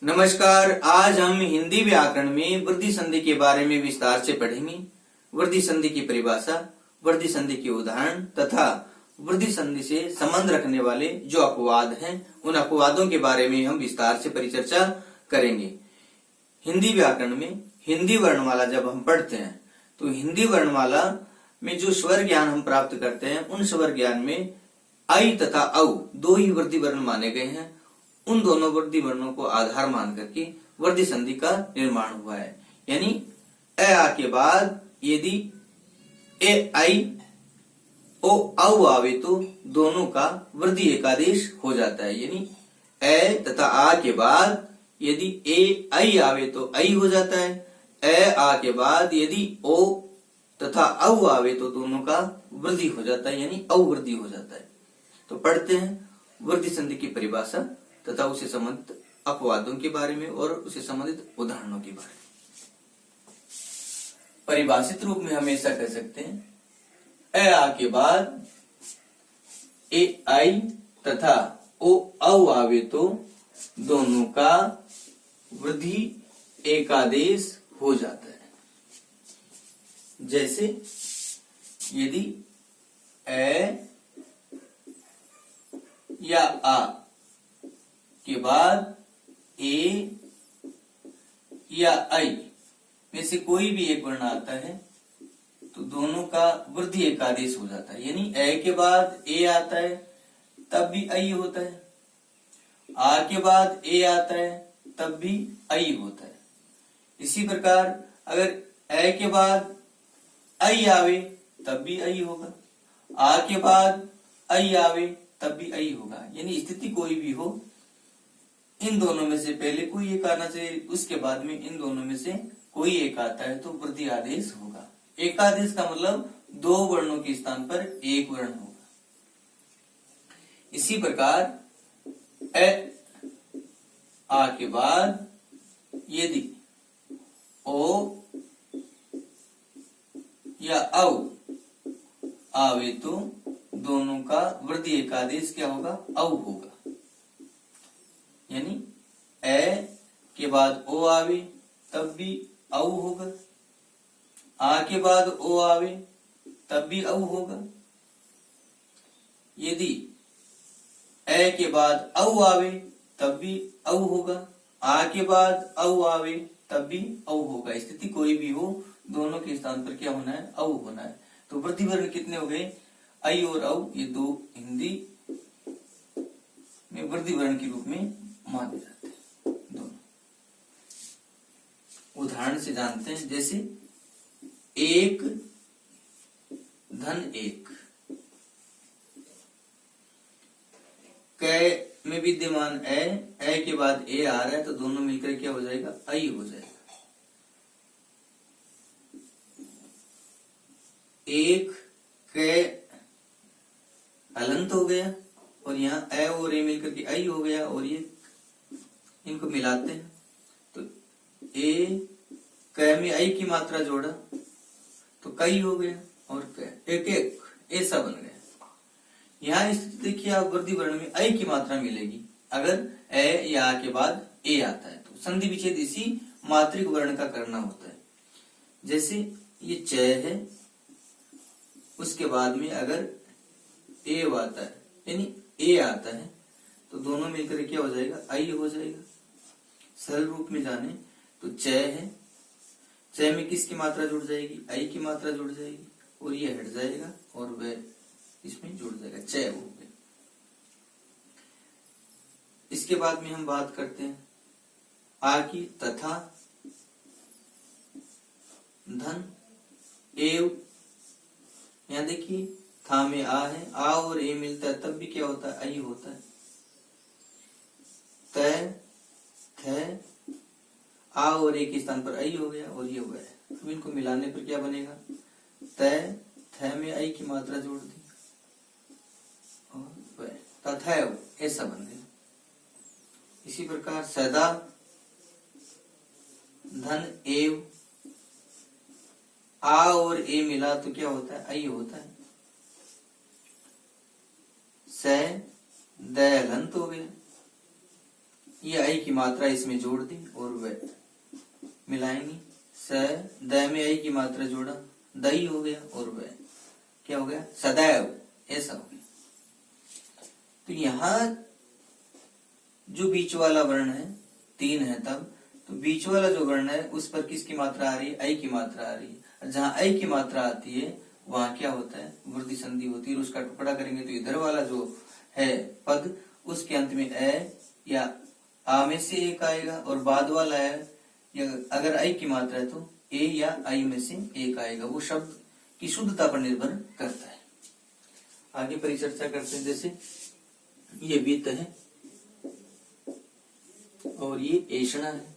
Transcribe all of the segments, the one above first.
नमस्कार। आज हम हिंदी व्याकरण में वृद्धि संधि के बारे में विस्तार से पढ़ेंगे। वृद्धि संधि की परिभाषा, वृद्धि संधि के उदाहरण तथा वृद्धि संधि से संबंध रखने वाले जो अपवाद हैं उन अपवादों के बारे में हम विस्तार से परिचर्चा करेंगे। हिंदी व्याकरण में हिंदी वर्णमाला जब हम पढ़ते हैं तो हिंदी वर्णमाला में जो स्वर ज्ञान हम प्राप्त करते हैं उन स्वर ज्ञान में आई तथा औ दो ही वृद्धि वर्ण माने गए हैं। उन दोनों वृद्धि वर्णों को आधार मान करके वृद्धि संधि का निर्माण हुआ है। यानी ए आ के बाद यदि ए आई ओ औ आवे तो दोनों का वृद्धि एकादेश हो जाता है। यानी ए तथा आ के बाद यदि ए आई आवे तो आई हो जाता है। ए आ के बाद यदि ओ तथा औ आवे तो दोनों का वृद्धि हो जाता है, यानी अवृद्धि हो जाता है। तो पढ़ते हैं वृद्धि संधि की परिभाषा तथा उसे संबंधित अपवादों के बारे में और उसे संबंधित उदाहरणों के बारे में। परिभाषित रूप में हम ऐसा कह सकते हैं, ए आ के बाद ए आई तथा ओ औ आवे तो दोनों का वृद्धि एकादेश हो जाता है। जैसे यदि ए या आ के बाद ए या आई में से कोई भी एक वर्ण आता है तो दोनों का वृद्धि एकादेश हो जाता है। यानी ए के बाद ए आता है तब भी आई होता है, आ के बाद ए आता है तब भी आई होता है। इसी प्रकार अगर ए के बाद आई आवे तब भी आई होगा, आ के बाद आई आवे तब भी आई होगा। यानी स्थिति कोई भी हो, इन दोनों में से पहले कोई एक आना चाहिए, उसके बाद में इन दोनों में से कोई एक आता है तो वृद्धि आदेश होगा। एकादेश का मतलब दो वर्णों के स्थान पर एक वर्ण होगा। इसी प्रकार ए आ के बाद यदि ओ या औ आवे तो दोनों का वृद्धि एकादेश क्या होगा? औ होगा। यानी ए के बाद ओ आवे तब भी औ होगा, आ के बाद ओ आवे तब भी औ होगा। यदि ए के बाद औ आवे तब भी औ होगा, आ के बाद औ आवे तब भी औ होगा। स्थिति कोई भी हो, दोनों के स्थान पर क्या होना है? औ होना है। तो वृद्धि वर्ण कितने हो गए? आई और औ, ये दो हिंदी में वृद्धि वर्ण के रूप में माने जाते हैं। दोनों उदाहरण से जानते हैं। जैसे एक धन एक, कै में विद्यमान ए के बाद ए आ रहा है तो दोनों मिलकर क्या हो जाएगा? आई हो जाएगा। एक कै हलंत हो गया और यहाँ ए और ए मिलकर के आई हो गया और ये इनको मिलाते हैं तो ए कै में आई की मात्रा जोड़ा तो कई हो गया और कै एक एक ऐसा बन गया। यहाँ स्थिति देखिए, आप वृद्धि वर्ण में आई की मात्रा मिलेगी अगर ए या आ के बाद ए आता है तो संधि विच्छेद इसी मात्रिक वर्ण का करना होता है। जैसे ये च है, उसके बाद में अगर ए आता है यानी ए आता है तो दोनों मिलकर क्या हो जाएगा? आई हो जाएगा। सरल रूप में जाने तो च है, च में किसकी मात्रा जुड़ जाएगी? आई की मात्रा जुड़ जाएगी और ये हट जाएगा और वह इसमें जुड़ जाएगा, च हो गया। इसके बाद में हम बात करते हैं आ की तथा धन एव। यहां देखिए था में आ है, आ और ए मिलता है तब भी क्या होता है? आई होता है। तय थ आ और ए के स्थान पर आई हो गया और ये हो गया। अब इनको मिलाने पर क्या बनेगा? तय थ में आई की मात्रा जोड़ दी और वह तथैव ऐसा बन गया। इसी प्रकार सदा धन एव, आ और ए मिला तो क्या होता है? आई होता है। स दलंत हो गया, ये आई की मात्रा इसमें जोड़ दी और वे मिलाएंगे। स द में आई की मात्रा जोड़ा, दही हो गया, और वे क्या हो गया, सदैव, ऐसा हो गया। तो यहाँ जो बीच वाला वर्ण है 3 है, तब तो बीच वाला जो वर्ण है उस पर किसकी मात्रा आ रही है, आई की मात्रा आ रही है। जहां आई की मात्रा आती है वहां क्या होता है, वृद्धि संधि होती है। उसका टुकड़ा करेंगे तो इधर वाला जो है पद, उसके अंत में ए या आ में से एक आएगा, और बाद वाला है या अगर आई की मात्रा है तो ए या आई में से एक आएगा। वो शब्द की शुद्धता पर निर्भर करता है। आगे परिचर्चा करते हैं। जैसे ये वित्त है और ये ऐषणा है।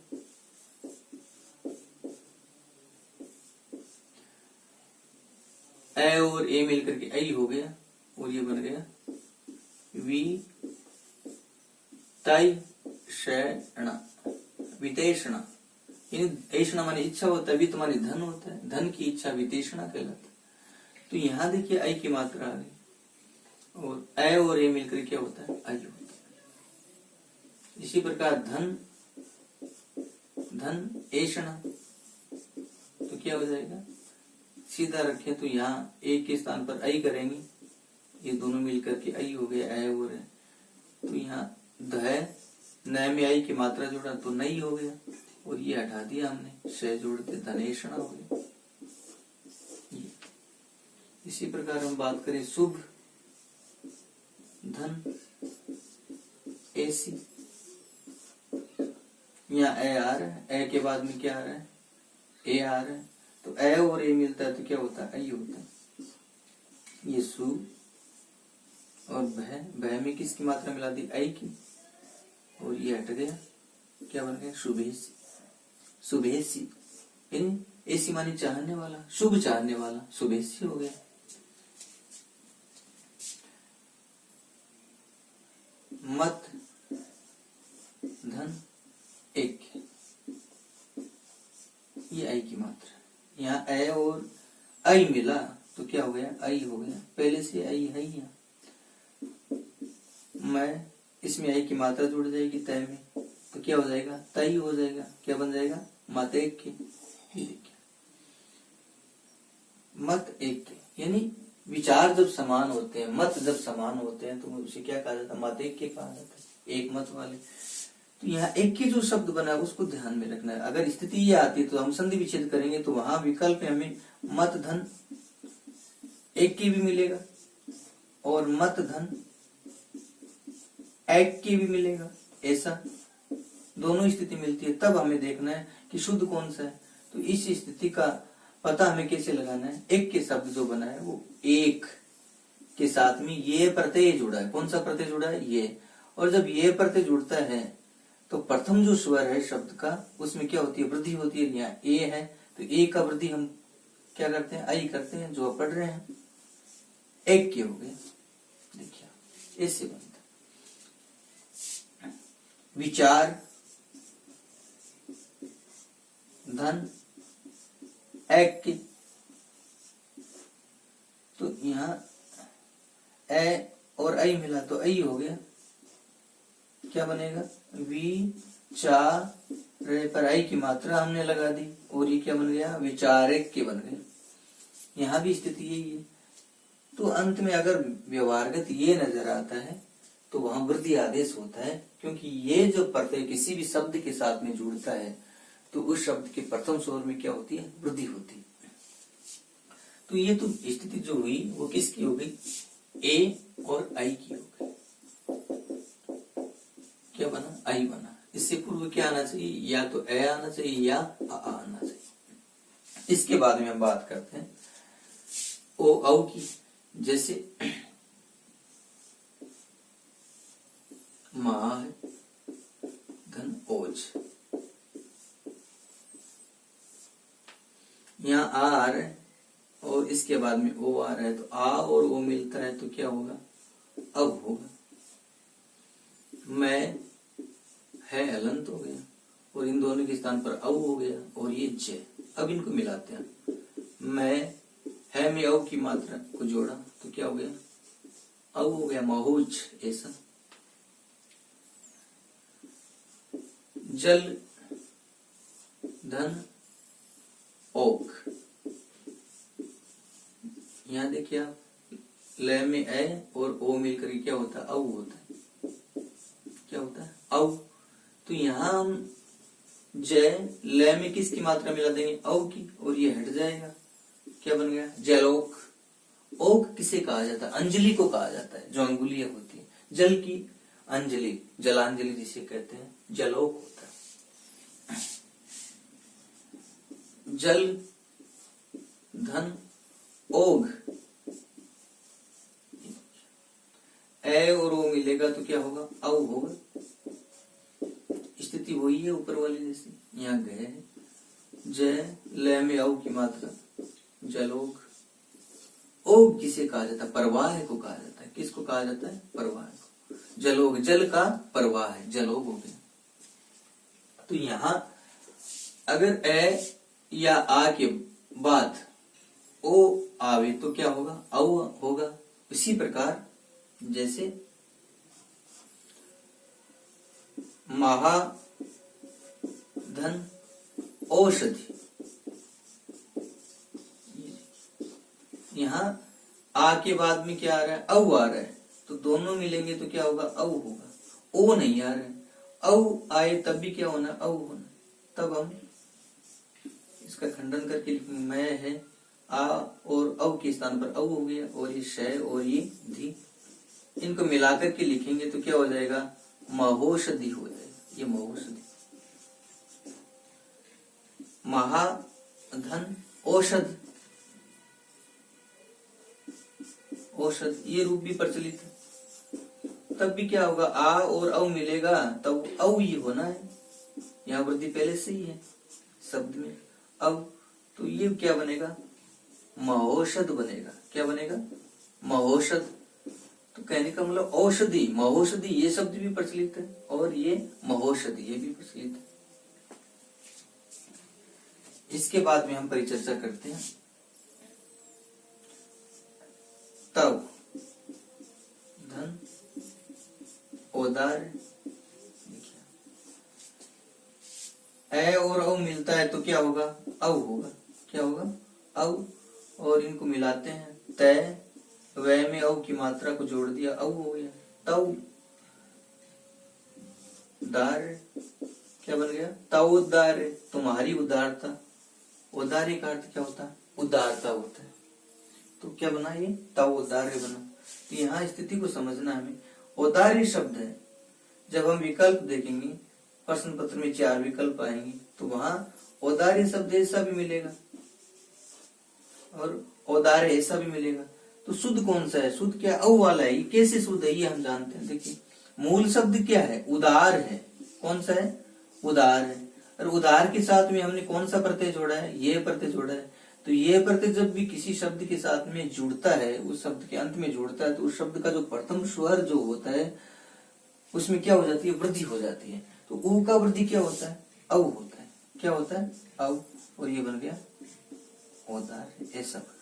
ए और ए मिलकर के आई हो गया, और ये बन गया वि तैषणा, वितेषणा। ऐषणा माने इच्छा होता है, वित्त माने धन होता है, धन की इच्छा वितेषणा कहलाता है। तो यहाँ देखिए आई की मात्रा आ गई, और ए और ए मिलकर क्या होता है, आई होता है। इसी प्रकार धन, धन ऐषणा, तो क्या हो जाएगा, सीधा रखें तो यहाँ ए के स्थान पर आई करेंगे, ये दोनों मिलकर के आई हो गया, ए और ए। तो यहाँ ध न में आई की मात्रा जोड़ा तो नहीं हो गया, और ये हटा दिया हमने, श जोड़ते धनेषणा हो गया। इसी प्रकार हम बात करें शुभ, धन, ऐसी, यहाँ ए आ रहा है, ए के बाद में क्या आ रहा है, ए आ रहा है। तो ए और ए मिलता है तो क्या होता है, आई होता है। ये सु और भय में किसकी मात्रा मिला दी, आई की, और ये हट गया, क्या बन गया, शुभेसी। शुभेसी ऐसी मानी चाहने वाला, शुभ चाहने वाला, शुभेसी हो गया। मत, धन, एक, ये आई की मात्रा। यहाँ ए और आई मिला तो क्या हो गया, आई हो गया, पहले से आई है यहाँ। मैं, इसमें आई की मात्रा जुड़ जाएगी तय में, तो क्या हो जाएगा, तय हो जाएगा। क्या बन जाएगा, मत एक के। मत एक के यानी विचार जब समान होते हैं, मत जब समान होते हैं, तो उसे क्या कहा जाता है, मत एक के कहा जाता है, एक मत वाले। तो यहाँ एक के जो शब्द बना है उसको ध्यान में रखना है। अगर स्थिति ये आती है तो हम संधि विच्छेद करेंगे, तो वहां विकल्प में हमें मत धन एक के भी मिलेगा, और मत धन एक के भी मिलेगा, ऐसा दोनों स्थिति मिलती है। तब हमें देखना है कि शुद्ध कौन सा है। तो इस स्थिति का पता हमें कैसे लगाना है, एक के शब्द जो बना है वो एक के साथ में ये प्रत्यय जुड़ा है। कौन सा प्रत्यय जुड़ा है, ये। और जब ये प्रत्यय जुड़ता है तो प्रथम जो स्वर है शब्द का, उसमें क्या होती है, वृद्धि होती है। यहाँ ए है तो ए का वृद्धि हम क्या करते हैं, आई करते हैं, जो पढ़ रहे हैं। एक के हो गए, देखिए ऐसे बनता विचार, धन, एक की। तो यहाँ ए और आई मिला तो आई हो गया, क्या बनेगा, विचार पर आई की मात्रा हमने लगा दी, और ये क्या बन गया, विचारक के बन गए। यहाँ भी स्थिति यही है। तो अंत में अगर व्यवहारगत ये नजर आता है तो वहां वृद्धि आदेश होता है, क्योंकि ये जो प्रत्यय किसी भी शब्द के साथ में जुड़ता है तो उस शब्द के प्रथम स्वर में क्या होती है, वृद्धि होती है। तो ये तो स्थिति जो हुई वो किसकी हो गई, ए और आई की हो गई। क्या बना, आई बना। इससे पूर्व क्या आना चाहिए, या तो ए आना चाहिए या आ आना चाहिए। इसके बाद में हम बात करते हैं ओ औ की। जैसे माँ है, धन ओज, यहाँ आ रहा है और इसके बाद में ओ आ रहा है, तो आ और ओ मिलता है तो क्या होगा, अब होगा। मैं है हलंत हो गया, और इन दोनों के स्थान पर औ हो गया, और ये ज। अब इनको मिलाते हैं। मैं है में औ की मात्रा को जोड़ा तो क्या हो गया, औ हो गया, महुज। ऐसा जल धन ओक। यहां देखिए आप, ल में ए और ओ मिलकर क्या होता है? औ होता है। क्या होता है? औ। तो यहां हम जय ल में किसकी मात्रा मिला देंगे? औ की, और ये हट जाएगा। क्या बन गया? जलोक। ओक किसे कहा जाता है? अंजलि को कहा जाता है, जो अंगुलियां होती है। जल की अंजलि, जलांजलि जिसे कहते हैं, जलोक होता है। जल धन ओग, ए और ओ मिलेगा तो क्या होगा? औ होगा। स्थिति वही है ऊपर वाली जैसी। यहाँ गए है, जय ल में औ की मात्रा, जलोग। ओग किसे कहा जाता है? प्रवाह को कहा जाता है। किसको कहा जाता है? प्रवाह को। जलोग, जल का प्रवाह है, जलोग हो गया। तो यहां अगर ए या आ के बाद ओ आवे तो क्या होगा? औ होगा। इसी प्रकार जैसे महा धन औषधि, यहां आ के बाद में क्या आ रहा है? औ आ रहा है। तो दोनों मिलेंगे तो क्या होगा? औ होगा। ओ नहीं आ रहा है। औ आए तब भी क्या होना? औ होना। तब हम इसका खंडन करके लिखेंगे, मैं है आ और औ के स्थान पर औ हो गया, और ये शय और ये धी, इनको मिलाकर के लिखेंगे तो क्या हो जाएगा? महोषधि हो जाएगा। ये महोषधि। महा धन औषध, औषध ये रूप भी प्रचलित है। तब भी क्या होगा? आ और औ मिलेगा तब औ ही होना है। यहाँ वृद्धि पहले से ही है शब्द में। अब तो ये क्या बनेगा? महोषध बनेगा। क्या बनेगा? महोषध। तो कहने का मतलब औषधि, महोषधि ये शब्द भी प्रचलित है, और ये महोषधि ये भी प्रचलित है। इसके बाद में हम परिचर्चा करते हैं। तब धन औदार्य, ए और औ मिलता है तो क्या होगा? औ होगा। क्या होगा? औ। और इनको मिलाते हैं, तय वह में औ की मात्रा को जोड़ दिया, औ हो गया। तौ दार्य, क्या बन गया? तौदार्य, तुम्हारी उदारता। उदार्य का अर्थ क्या होता है? उदारता होता है। तो क्या बना? ये तौदार्य बना। तो यहाँ स्थिति को समझना हमें। औदार्य शब्द है, जब हम विकल्प देखेंगे, प्रश्न पत्र में 4 विकल्प आएंगे, तो वहां औदार्य शब्द ऐसा भी मिलेगा और औदार्य ऐसा भी मिलेगा। तो शुद्ध कौन सा है? शुद्ध क्या? औ वाला है। ये कैसे शुद्ध है? ये हम जानते हैं। देखिए, मूल शब्द क्या है? उदार है। कौन सा है? उदार है। और उदार के साथ में हमने कौन सा प्रत्यय जोड़ा है? ये प्रत्यय जोड़ा है। तो ये प्रत्यय जब भी किसी शब्द के साथ में जुड़ता है, उस शब्द के अंत में जुड़ता है, तो उस शब्द का जो प्रथम स्वर जो होता है उसमें क्या हो जाती है? वृद्धि हो जाती है। तो ऊ का वृद्धि क्या होता है? औ होता है। क्या होता है? औ। और ये बन गया औदार्य। ऐसा बना।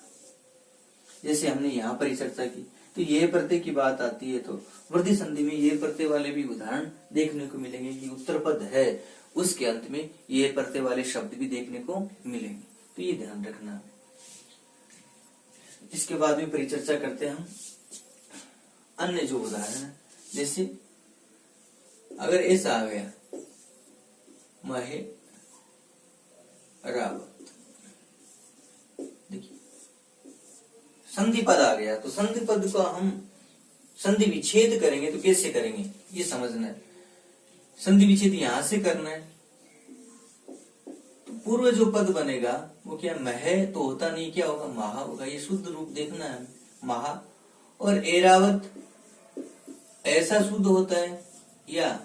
जैसे हमने यहाँ पर ही चर्चा की। तो ये प्रत्यय की बात आती है तो वृद्धि संधि में ये प्रत्यय वाले भी उदाहरण देखने को मिलेंगे कि उत्तर पद है उसके अंत में ये प्रत्यय वाले शब्द भी देखने को मिलेंगे। तो ये ध्यान रखना है। इसके बाद में परिचर्चा करते हैं हम अन्य जो उदाहरण है। जैसे अगर ऐसा आ गया, महे रावत, देखिए संधि पद आ गया, तो संधि पद को हम संधि विच्छेद करेंगे तो कैसे करेंगे ये समझना है। संधि विच्छेद यहां से करना है। तो पूर्व जो पद बनेगा वो क्या? मह तो होता नहीं, क्या होगा? महा होगा। ये शुद्ध रूप देखना है, महा। और एरावत ऐसा शुद्ध होता है या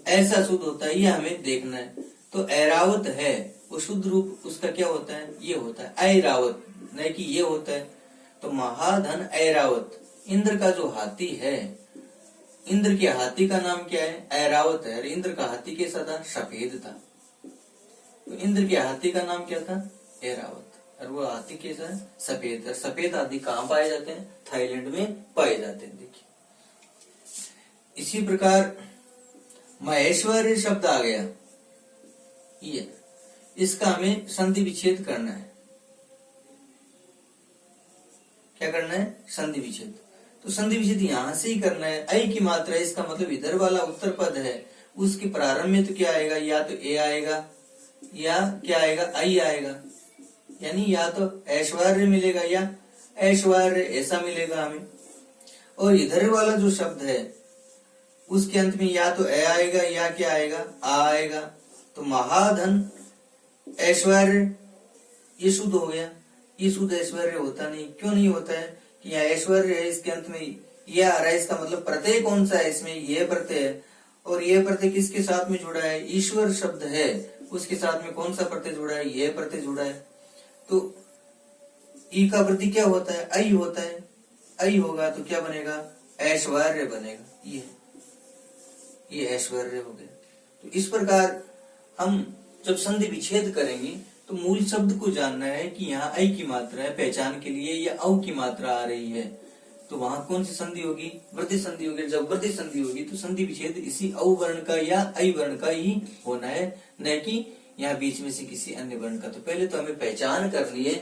ऐसा शुद्ध होता है, ये हमें देखना है। तो ऐरावत है वो शुद्ध रूप उसका क्या होता है? ये होता है ऐरावत, नहीं कि ये होता है। तो महाधन ऐरावत, इंद्र का जो हाथी है, इंद्र के हाथी का नाम क्या है? ऐरावत है। और इंद्र का हाथी कैसा था? सफेद था। तो इंद्र के हाथी का नाम क्या था? ऐरावत। और वो हाथी कैसा है? सफेद है। सफेद हाथी कहाँ पाए जाते हैं? थाईलैंड में पाए जाते हैं। देखिए, इसी प्रकार महेश्वरी शब्द आ गया, ये इसका हमें संधि विच्छेद करना है। क्या करना है? संधि विच्छेद। तो संधि विच्छेद यहां से ही करना है। ऐ की मात्रा, इसका मतलब इधर वाला उत्तर पद है, उसके प्रारंभ में तो क्या आएगा? या तो ए आएगा या क्या आएगा? आई आएगा। यानी या तो ऐश्वर्य मिलेगा या ऐश्वर्य ऐसा मिलेगा हमें। और इधर वाला जो शब्द है उसके अंत में या तो ए आएगा या क्या आएगा? आ आएगा। तो महाधन ऐश्वर्य ये शुद्ध हो गया। ये शुद्ध ऐश्वर्य होता नहीं। क्यों नहीं होता है? कि यहाँ ऐश्वर्य है, इसके अंत में ये आ रहा है, इसका मतलब प्रत्यय कौन सा है? इसमें ये प्रत्यय है। और ये प्रत्यय किसके साथ में जुड़ा है? ईश्वर शब्द है, उसके साथ में कौन सा प्रत्यय जुड़ा है? ये प्रत्यय जुड़ा है। तो ई का वृद्धि क्या होता है? ऐ होता है। ऐ होगा तो क्या बनेगा? ऐश्वर्य बनेगा। ये ऐश्वर्य हो गया। तो इस प्रकार हम जब संधि विच्छेद करेंगे तो मूल शब्द को जानना है कि यहाँ ऐ की मात्रा है पहचान के लिए या औ की मात्रा आ रही है, तो वहां कौन सी संधि होगी? वृद्धि संधि होगी। जब वृद्धि संधि होगी तो संधि विच्छेद इसी औ वर्ण का या ऐ वर्ण का ही होना है, न कि यहाँ बीच में से किसी अन्य वर्ण का। तो पहले तो हमें पहचान करनी है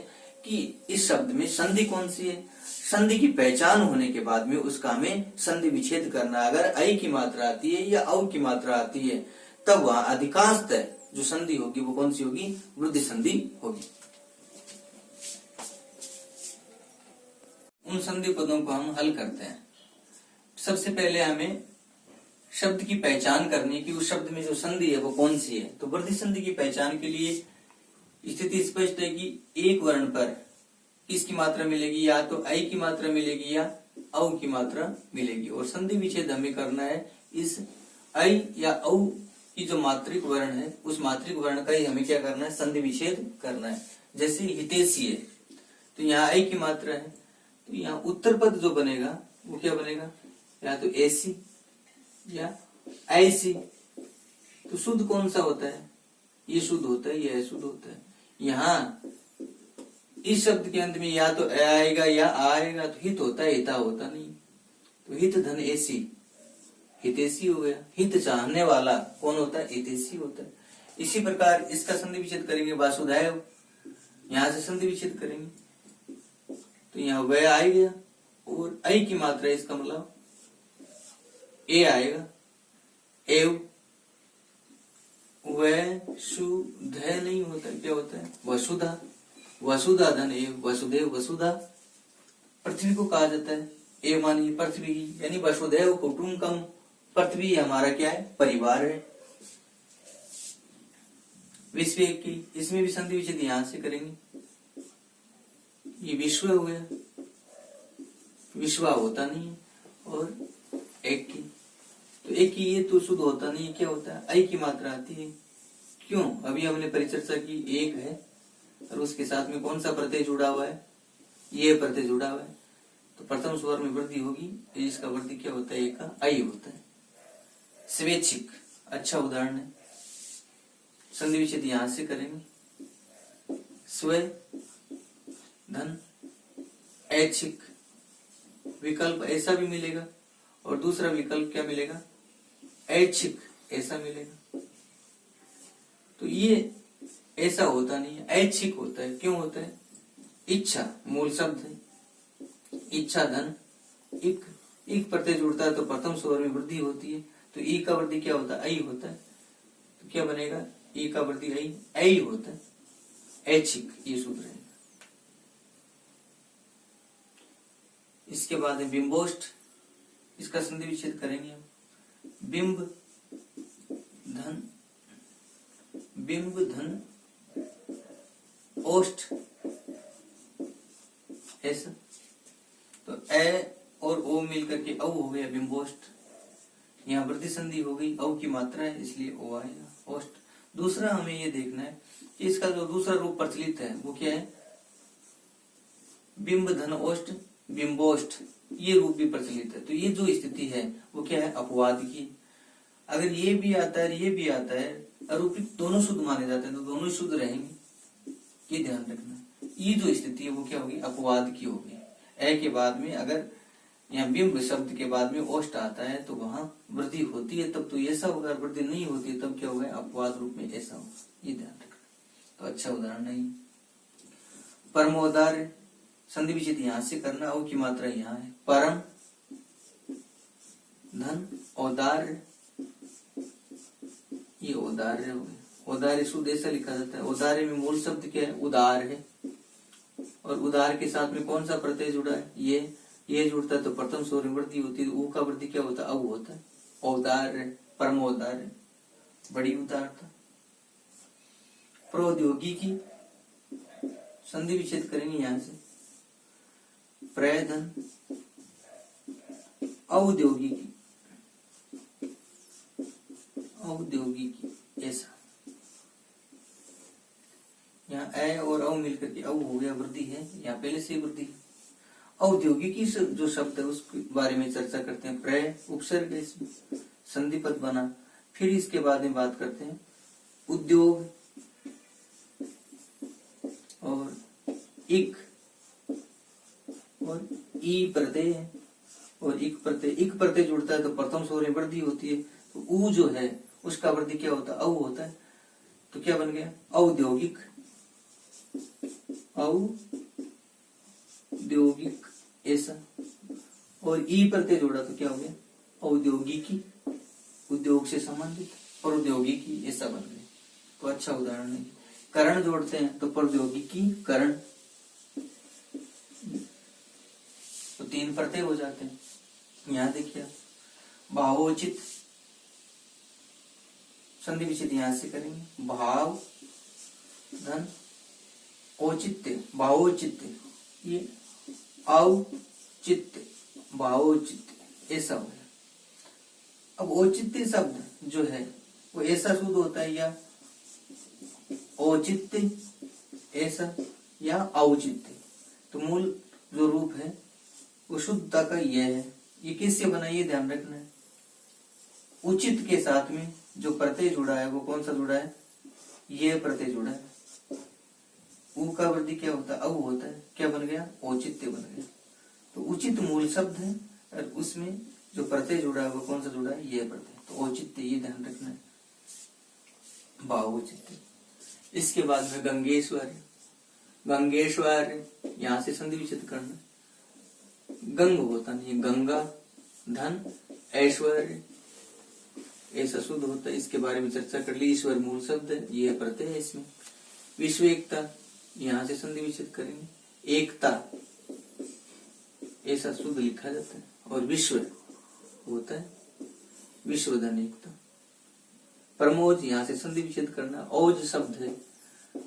कि इस शब्द में संधि कौन सी है। संधि की पहचान होने के बाद में उसका हमें संधि विच्छेद करना। अगर ऐ की मात्रा आती है या औ की मात्रा आती है तब वहां अधिकांशतः जो संधि होगी वो कौन सी होगी? वृद्धि संधि होगी। उन संधि पदों को हम हल करते हैं। सबसे पहले हमें शब्द की पहचान करनी है कि उस शब्द में जो संधि है वो कौन सी है। तो वृद्धि संधि की पहचान के लिए स्थिति स्पष्ट है कि एक वर्ण पर किसकी मात्रा मिलेगी? या तो ऐ की मात्रा मिलेगी या औ की मात्रा मिलेगी। और संधि विच्छेद हमें करना है इस ऐ या औ की जो मात्रिक वर्ण है उस मात्रिक वर्ण का ही हमें क्या करना है? संधि विच्छेद करना है। जैसे हितैषी है तो यहाँ ऐ की मात्रा है, तो यहाँ उत्तर पद जो बनेगा वो क्या बनेगा? या तो ऐसी या ऐसी। तो शुद्ध कौन सा होता है? ये शुद्ध होता है, ये अशुद्ध होता है। यहाँ इस शब्द के अंत में या तो ए आएगा या आ आएगा, तो हित होता है, हिता होता नहीं। तो हित धन ऐसी, हितैषी हो गया। हित चाहने वाला कौन होता है? हितैषी होता है। इसी प्रकार इसका संधि विच्छेद करेंगे वासुदेव, यहां से संधि विच्छेद करेंगे तो यहाँ वह आ गया और ऐ की मात्रा इसका मतलब ए आएगा। एव वसुध नहीं होता, क्या होता है? वसुधा। वसुधा धन एव, वसुदेव वसुधा। पृथ्वी को कहा जाता है एव मानी पृथ्वी, यानी वसुदेव कुटुंबकम। पृथ्वी हमारा क्या है? परिवार है। विश्व की, इसमें भी संधि विच्छेद यहां से करेंगे। ये विश्व हो गया, विश्वा होता नहीं है। और एक की, तो एक की ये तो शुद्ध होता नहीं है, क्या होता है? ऐ की मात्रा आती है। क्यों? अभी हमने परिचर्चा की, एक है और उसके साथ में कौन सा प्रत्यय जुड़ा हुआ है? ये प्रत्यय जुड़ा हुआ है। तो प्रथम स्वर में वृद्धि होगी, इसका वृद्धि क्या होता है? एक का ऐ होता है। स्वेच्छिक अच्छा उदाहरण है। संधि विच्छेद यहां से करेंगे। स्व धन ऐच्छिक, विकल्प ऐसा भी मिलेगा और दूसरा विकल्प क्या मिलेगा? ऐच्छिक ऐसा मिलेगा। तो ये ऐसा होता नहीं है, ऐच्छिक होता है। क्यों होता है? इच्छा मूल शब्द है। इच्छा धन इक, इक प्रत्यय जुड़ता है तो प्रथम स्वर में वृद्धि होती है। तो ई का वृद्धि क्या होता है? ऐ होता है। तो क्या बनेगा? ई का वृद्धि ऐ होता है। ऐच्छिक ये सूत्र है। इसके बाद है बिंबोष्ठ, इसका संधि विच्छेद करेंगे हम। बिंब धन ओष्ठ ऐसा। तो ए और ओ मिलकर के औ हो गया बिंबोष्ठ। यहाँ वृद्धि संधि हो गई, औ की मात्रा है इसलिए ओ आएगा ओष्ठ। दूसरा हमें ये देखना है कि इसका जो दूसरा रूप प्रचलित है वो क्या है? बिंब धन ओष्ठ बिंबोष्ठ, ये रूप भी प्रचलित है। तो ये जो स्थिति है वो क्या है? अपवाद की। अगर ये भी आता है ये भी आता है, अरूपित दोनों शुद्ध माने जाते हैं तो दोनों शुद्ध रहेंगे, ये ध्यान रखना। ये जो स्थिति है वो क्या होगी? अपवाद की होगी। ए के बाद में अगर यहाँ बिंब शब्द के बाद में ओष्ठ आता है तो वहां वृद्धि होती है तब तो ऐसा होगा, वृद्धि नहीं होती है तब क्या होगा? अपवाद रूप में ऐसा होगा। ये ध्यान रखना। तो अच्छा उदाहरण नहीं। परमोदार्य संधि विच्छेद यहां से करना, औ की मात्रा यहाँ है। परम धन औदार्य, ये औदार्य हो गया। औदार्य शुद्ध ऐसा लिखा जाता है। औदार्य में मूल शब्द क्या है? उदार है। और उदार के साथ में कौन सा प्रत्यय जुड़ा है? ये जुड़ता है तो प्रथम स्वर में वृद्धि होती है। ऊ का वृद्धि क्या होता है? औ होता है। औदार्य, परम औदार्य, बड़ी उदारता। प्रौद्योगिकी संधि विच्छेद करेंगे यहां से। प्रधन औद्योगिकी, औद्योगिकी ऐसा। यहाँ ए और औ मिलकर के औ हो गया, वृद्धि है। यहाँ पहले से वृद्धि है। औद्योगिकी जो शब्द है उसके बारे में चर्चा करते हैं। प्रय उपसर्ग इसमें संधि पद बना। फिर इसके बाद में बात करते हैं उद्योग और इक और ई प्रत्यय है। और इक प्रत्यय जुड़ता है तो प्रथम स्वर में वृद्धि होती है। तो ऊ जो है उसका वृद्धि क्या होता है? औ होता है। तो क्या बन गया? औद्योगिक, औद्योगिक ऐसा। और ई प्रत्यय जोड़ा तो क्या हो गया? औद्योगिकी, उद्योग से संबंधित। और औद्योगिकी ऐसा बन गया। तो अच्छा उदाहरण है। करण जोड़ते हैं तो प्रौद्योगिकी करण, तो 3 प्रत्यय हो जाते हैं। यहाँ देखिए भावोचित संधि विच्छेद यहां से करेंगे। भाव धन औचित्य, भावोचित्य, ये औचित्य, भावोचित्य ऐसा हो गया। अब औचित्य शब्द जो है वो ऐसा शुद्ध होता है या औचित्य ऐसा या औचित्य? तो मूल जो रूप है वो शुद्धता का यह है। ये किससे बना? ये ध्यान रखना है। उचित के साथ में जो प्रत्यय जुड़ा है वो कौन सा जुड़ा है? ये प्रत्यय जुड़ा है। ऊ का वृद्धि क्या होता है? औ होता है। क्या बन गया? औचित्य बन गया। तो उचित मूल शब्द है और उसमें जो प्रत्यय जुड़ा है वो कौन सा जुड़ा है? ये प्रत्यय। तो औचित्य, ये ध्यान रखना है। भावोचित्य। इसके बाद में गंगेश्वर, गंगेश्वर यहां से संधि विच्छेद करना। गंग होता नहीं, गंगा धन ऐश्वर्य ऐसा शुद्ध होता है। इसके बारे में चर्चा कर ली। ईश्वर मूल शब्द है, ये प्रत्यय है इसमें। विश्व एकता यहां से संधि विच्छेद करेंगे। एकता ऐसा शुद्ध लिखा जाता है। और विश्व होता है विश्वधन एकता। प्रमोज यहां से संधि विच्छेद करना। औज शब्द है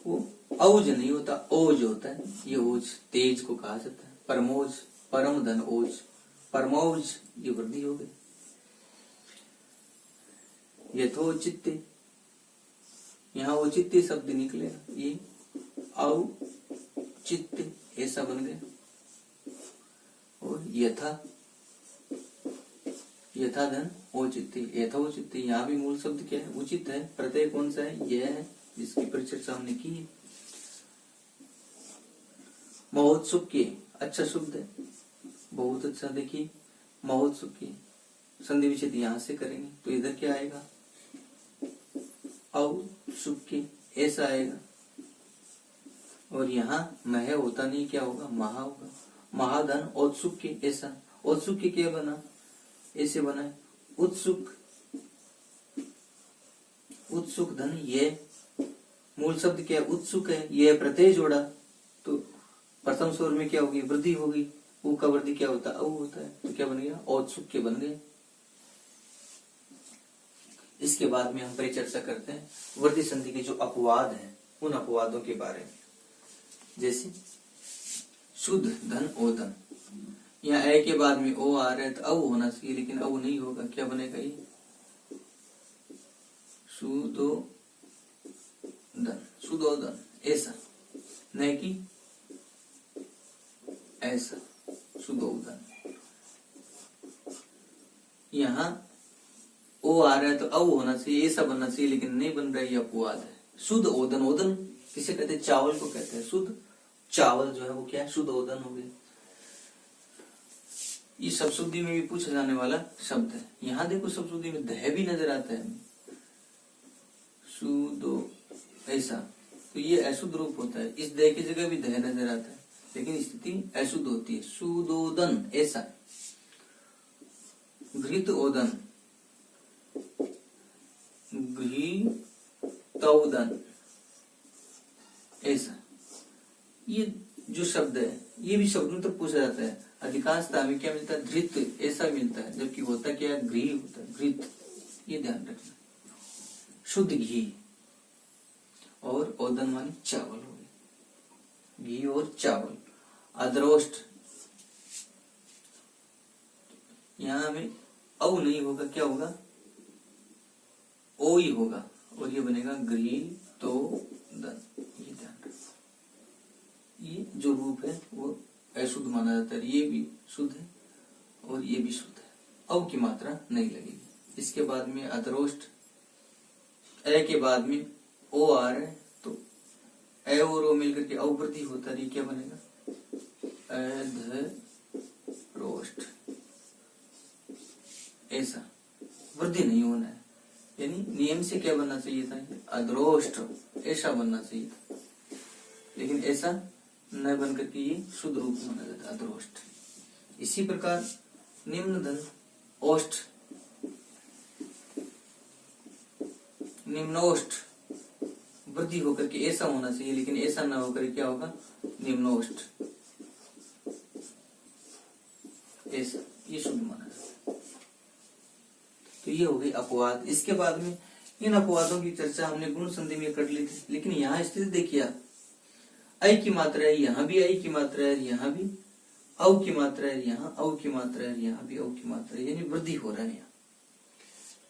वो औज नहीं होता, ओज होता है। ये ओज तेज को कहा जाता है। परमोज, परम धन ओज, परमोज, ये वृद्धि हो गई। यथोचित्य यहाँ औचित्य शब्द निकले, ये औचित्य ऐसा बन गया। और यथा, यथा धन औचित्य, यथोचित्य यहाँ भी मूल शब्द क्या है? उचित है। प्रत्यय कौन सा है? यह है, जिसकी परिचर्चा हमने की है। महोत्सुक के अच्छा शब्द है, बहुत अच्छा। देखिए महोत्सुक की संधि विच्छेद यहां से करेंगे तो इधर क्या आएगा? औत्सुक्य ऐसा आएगा। और यहाँ मह होता नहीं, क्या होगा? महा होगा। महाधन औत्सुक्य ऐसा। औत्सुक्य क्या बना? ऐसे बना है उत्सुक, उत्सुक धन ये मूल शब्द क्या है? उत्सुक है। ये प्रत्यय जोड़ा तो प्रथम स्वर में क्या होगी? वृद्धि होगी। ऊ का वृद्धि क्या होता है? औ होता है। तो क्या बन गया? औत्सुक्य बन गए। इसके बाद में हम परिचर्चा करते हैं वृद्धि संधि के जो अपवाद हैं उन अपवादों के बारे में। जैसे शुद्ध धन ओधन, यहाँ ए के बाद में ओ आ रहा है तो औ होना चाहिए, लेकिन औ नहीं होगा। क्या बनेगा? ये सुदोधन, सुदोधन ऐसा, नहीं कि ऐसा सुदोधन। यहाँ ओ आ रहा है तो औ होना चाहिए, ऐसा बनना चाहिए, लेकिन नहीं बन रहा है। ये अपवाद है। शुद्ध ओदन, ओदन किसे कहते हैं? चावल को कहते हैं। शुद्ध चावल जो है वो क्या है? शुद्ध ओदन हो गया। ये शब्दशुद्धि में भी पूछा जाने वाला शब्द है। यहाँ देखो शब्दशुद्धि में दह भी नजर आता है। ऐसा, तो ये अशुद्ध रूप होता है। इस दय की जगह भी दय नजर आता है, लेकिन स्थिति अशुद्ध होती है। सुदोदन ऐसा, घृत ओदन, घृतौदन ऐसा। ये जो शब्द है ये भी शब्द में तो पूछा जाता है। अधिकांशतः हमें क्या मिलता है, धृत ऐसा मिलता है, जबकि होता क्या है, घृ होता है, घृत। ये ध्यान रखना। शुद्ध घी और ओदन माने चावल हो गए, घी और चावल। अद्रोष्ट, यहां हमें औ नहीं होगा, क्या होगा, ओ ही होगा, और ये बनेगा घृतोदन। ये ध्यान रखना। ये जो रूप है वो अशुद्ध माना जाता है। ये भी शुद्ध है और ये भी शुद्ध है, औ की मात्रा नहीं लगेगी। इसके बाद में अद्रोष्ट, ए के बाद में ओ आ रहा है, तो ए और ओ मिलकर के औवृद्धि होता है। ये क्या बनेगा, अधरोष्ट ऐसा। वृद्धि नहीं होना है, यानी नियम से क्या बनना चाहिए था, अद्रोष्ट ऐसा बनना चाहिए था, लेकिन ऐसा न बनकर के ये शुद्ध रूप माना जाता है, अद्रोष्ट। इसी प्रकार निम्न धन ओष्ठ, निम्नोष्ठ, वृद्धि होकर के ऐसा होना चाहिए, लेकिन ऐसा न होकर क्या होगा, निम्नोष्ठ ऐसा। ये शुद्ध माना जाता है। तो ये हो गई अपवाद। इसके बाद में इन अपवादों की चर्चा हमने गुण संधि में कर ली थी, लेकिन यहाँ स्थिति देखिए आप, ऐ की मात्रा है, यहाँ भी ऐ की मात्रा है, यहाँ भी औ की मात्रा है, यहाँ औ की मात्रा है, यहाँ भी औ की मात्रा है, यानी वृद्धि हो रहा है यहाँ।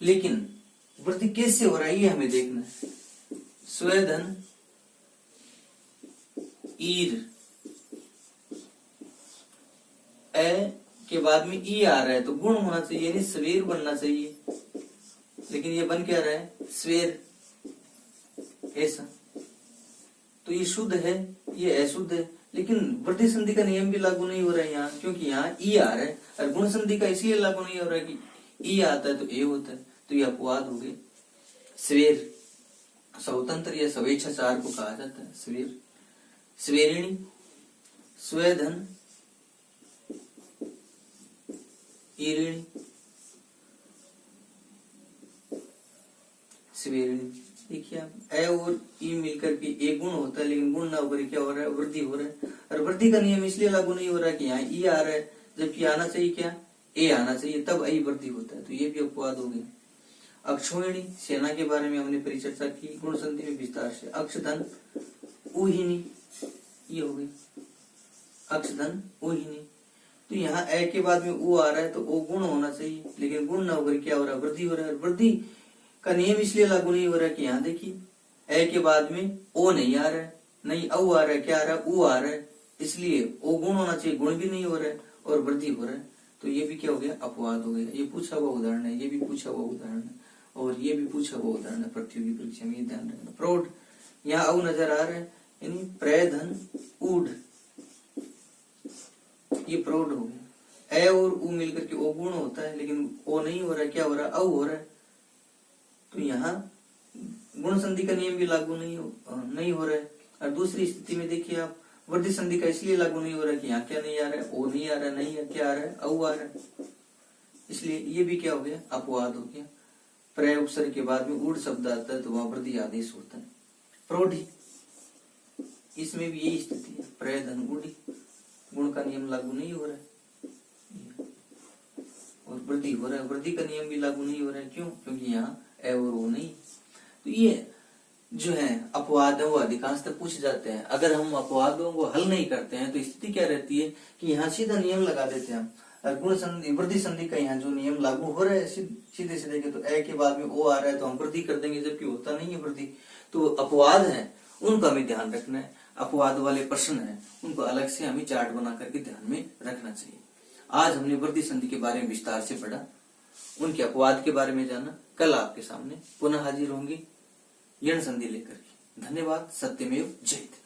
लेकिन वृद्धि कैसे हो रहा है ये हमें देखना है। स्वेदन ईर, ए के बाद में ई आ रहा है, तो गुण होना चाहिए, यानी स्वेर बनना चाहिए, लेकिन ये बन क्या रहा है, स्वेर ऐसा। तो ये शुद्ध है, ये अशुद्ध है, लेकिन वृद्धि संधि का नियम भी लागू नहीं हो रहा है यहाँ, क्योंकि यहाँ ई आ रहा है, और गुण संधि का इसलिए लागू नहीं हो रहा है कि ई आता है तो ए होता है, तो ये अपवाद हो गए। स्वेर स्वतंत्र या स्वेच्छाचार को कहा जाता है, स्वेर। स्वेरिणी, स्वेधन ईरिणी, स्वेरिणी। देखिए आप, ए और ई मिलकर के एक गुण होता है, लेकिन गुण ना होकर क्या हो रहा है, वृद्धि हो रहा है। और वृद्धि का नियम इसलिए लागू नहीं हो रहा है कि यहाँ ई आ रहा है, जबकि आना चाहिए क्या, ए आना चाहिए, तब आई वृद्धि होता है, तो ये भी अपवाद हो गया। अक्षोहिणी, सेना के बारे में हमने परिचर्चा की गुण संधि में विस्तार से। अक्षधन ऊहिनी, ये हो गई अक्षधन ऊहिनी। तो यहाँ ए के बाद में ऊ आ रहा है, तो वो गुण होना चाहिए, लेकिन गुण ना होकर क्या हो रहा है, वृद्धि हो रहा है। वृद्धि का नियम इसलिए लागू नहीं हो रहा है कि यहाँ देखिए ए के बाद में ओ नहीं आ रहा है, नहीं औ आ रहा है, क्या आ रहा है, ऊ आ रहा है, इसलिए ओ गुण होना चाहिए, गुण भी नहीं हो रहा है और वृद्धि हो रहा है, तो ये भी क्या हो गया, अपवाद हो गया। ये पूछा हुआ उदाहरण है, ये भी पूछा हुआ उदाहरण है, और ये भी पूछा हुआ उदाहरण है प्रतियोगी परीक्षा में, ये ध्यान रखना। प्रौढ़, यहाँ औ नजर आ रहा है, यानी प्रधन ऊढ़, ये प्रौढ़ हो गया। ए और ऊ मिलकर के ओ गुण होता है, लेकिन ओ नहीं हो रहा है, क्या हो रहा है, औ हो रहा है, तो यहाँ गुण संधि का नियम भी लागू नहीं हो रहा है। और दूसरी स्थिति में देखिए आप, वृद्धि संधि का इसलिए लागू नहीं हो रहा है कि यहाँ क्या नहीं आ रहा है, ओ नहीं आ रहा है, नहीं है, क्या आ रहा है, औ आ रहा है, इसलिए ये भी क्या हो गया, अपवाद हो गया। प्रय उपसर्ग के बाद में ऊढ़ शब्द आता है, तो वहां वृद्धि आदेश होता है। प्रौढ़ी, इसमें भी यही स्थिति है, प्रय धन ऊढ़ी, गुण का नियम लागू नहीं हो रहा है और वृद्धि हो रहा है, वृद्धि का नियम भी लागू नहीं हो रहा है, क्यों, क्योंकि यहाँ ए और ओ नहीं। तो ये जो है अपवाद है वो अधिकांशतः पूछ जाते हैं। अगर हम अपवादों को हल नहीं करते हैं तो स्थिति क्या रहती है कि यहाँ सीधा नियम लगा देते हैं हम। गुण संधि वृद्धि संधि का यहाँ जो नियम लागू हो रहा है सीधे सीधे के, तो ए के बाद में ओ आ रहा है तो हम वृद्धि कर देंगे, जबकि होता नहीं है वृद्धि। तो अपवाद है उनका हमें ध्यान रखना है, अपवाद वाले प्रश्न है उनको अलग से हमें चार्ट बना करके ध्यान में रखना चाहिए। आज हमने वृद्धि संधि के बारे में विस्तार से पढ़ा, उनके अपवाद के बारे में जाना। कल आपके सामने पुनः हाजिर होंगे यण संधि लेकर के। धन्यवाद। सत्यमेव जयते।